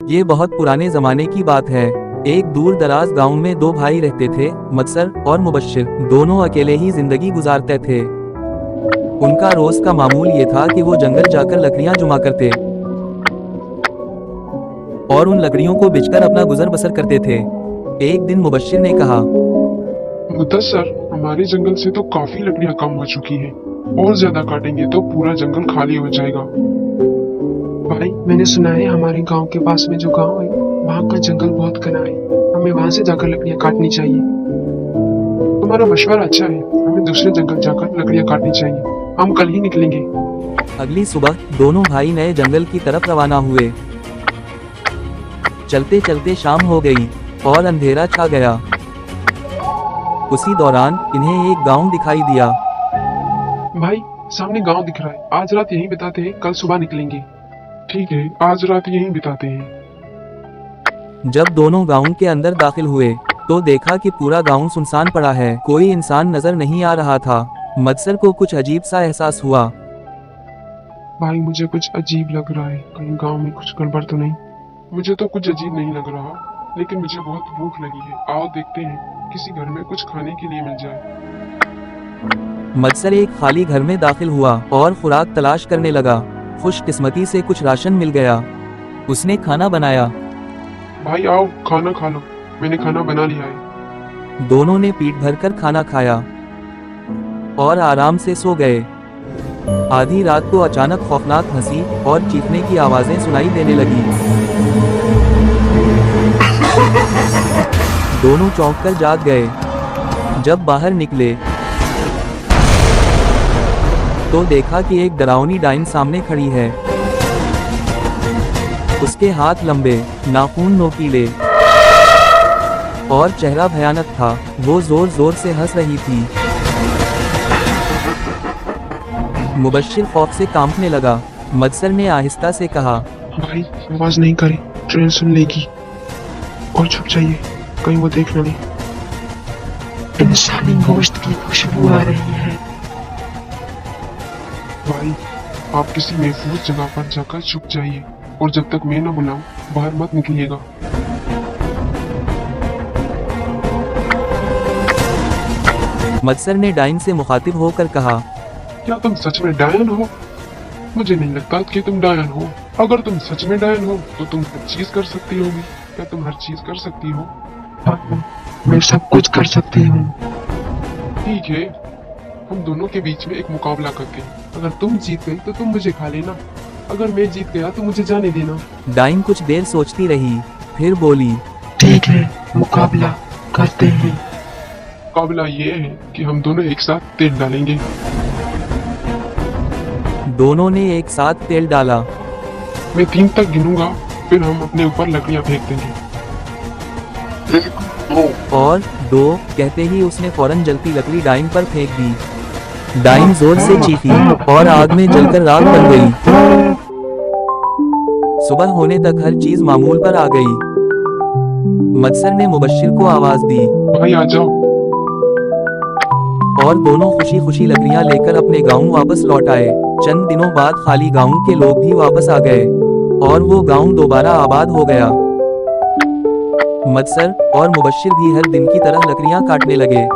ये बहुत पुराने जमाने की बात है। एक दूर दराज गाँव में दो भाई रहते थे, मत्सर और मुबश्शिर। दोनों अकेले ही जिंदगी गुजारते थे। उनका रोज का मामूल ये था कि वो जंगल जाकर लकड़ियां जमा करते और उन लकड़ियों को बेचकर अपना गुजर बसर करते थे। एक दिन मुबश्शिर ने कहा, मुदस्सर, हमारे जंगल से तो काफी लकड़ियां कम हो चुकी हैं। और ज्यादा काटेंगे तो पूरा जंगल खाली हो जाएगा। भाई, मैंने सुना है हमारे गांव के पास में जो गांव है वहाँ का जंगल बहुत घना है। हमें वहाँ से जाकर लकड़ियाँ काटनी चाहिए। तुम्हारा मशवरा अच्छा है। हमें दूसरे जंगल जाकर लकड़ियां काटनी चाहिए। हम कल ही निकलेंगे। अगली सुबह दोनों भाई नए जंगल की तरफ रवाना हुए। चलते चलते शाम हो गई और अंधेरा छा गया। उसी दौरान इन्हें एक गांव दिखाई दिया। भाई, सामने गांव दिख रहा है। आज रात यहीं बिताते हैं, कल सुबह निकलेंगे। ठीक है, आज रात यहीं बिताते हैं। जब दोनों गांव के अंदर दाखिल हुए तो देखा कि पूरा गांव सुनसान पड़ा है। कोई इंसान नजर नहीं आ रहा था। मत्सर को कुछ अजीब सा एहसास हुआ। भाई, मुझे कुछ अजीब लग रहा है। कहीं गांव में कुछ गड़बड़ तो नहीं? मुझे तो कुछ अजीब नहीं लग रहा, लेकिन मुझे बहुत भूख लगी है। आओ देखते हैं, किसी घर में कुछ खाने के लिए मिल जाए। मत्सर एक खाली घर में दाखिल हुआ और खुराक तलाश करने लगा। खुशकिस्मती से कुछ राशन मिल गया। उसने खाना बनाया। भाई आओ, खाना खा लो। मैंने खाना बना लिया है। दोनों ने पेट भरकर खाना खाया और आराम से सो गए। आधी रात को अचानक खौफनाक हंसी और चीखने की आवाजें सुनाई देने लगी। दोनों चौंक कर जाग गए। जब बाहर निकले तो देखा कि एक डरावनी डाइन सामने खड़ी है। उसके हाथ लंबे, नाखून नोकीले और चेहरा भयानक था। वो जोर जोर से हंस रही थी। मुबश्शिर खौफ से कांपने लगा। मत्सर ने आहिस्ता से कहा, भाई, आवाज नहीं करे, ट्रेन सुन लेगी। और छुप जाइए, कहीं वो देख न ले। इंसानी गोश्त की खुशबू आ रही है। भाई, आप किसी महफूज जगह पर जाकर छुप जाइए और जब तक मैं न बुलाऊं बाहर मत निकलिएगा। मत्सर ने डाइन से मुखातिब होकर कहा, क्या तुम सच में डायन हो? मुझे नहीं लगता कि तुम डायन हो। अगर तुम सच में डायन हो तो तुम हर चीज कर सकती होगी। क्या तुम हर चीज कर सकती हो? हाँ, मैं सब कुछ कर सकती हूँ। ठीक है, हम दोनों के बीच में एक मुकाबला करते हैं। अगर तुम जीत गई तो तुम मुझे खा लेना। अगर मैं जीत गया तो मुझे जाने देना। डाइन कुछ देर सोचती रही, फिर बोली, ठीक है, मुकाबला करते हैं। मुकाबला ये है कि हम दोनों एक साथ तेल डालेंगे। दोनों ने एक साथ तेल डाला। मैं 3 तक गिनूंगा, फिर हम अपने ऊपर लकड़ियां फेंक देंगे। 1, 2 और 2 कहते ही उसने फौरन जलती लकड़ी डाइन पर फेंक दी। डाइन जोर से चीखी और आग में जलकर राख बन गई। सुबह होने तक हर चीज मामूल पर आ गई। मत्सर ने मुबश्शिर को आवाज दी भाई आ जाओ। और दोनों खुशी खुशी लकड़ियां लेकर अपने गांव वापस लौट आए। चंद दिनों बाद खाली गांव के लोग भी वापस आ गए और वो गांव दोबारा आबाद हो गया। मत्सर और मुबश्शिर भी हर दिन की तरह लकड़ियां काटने लगे।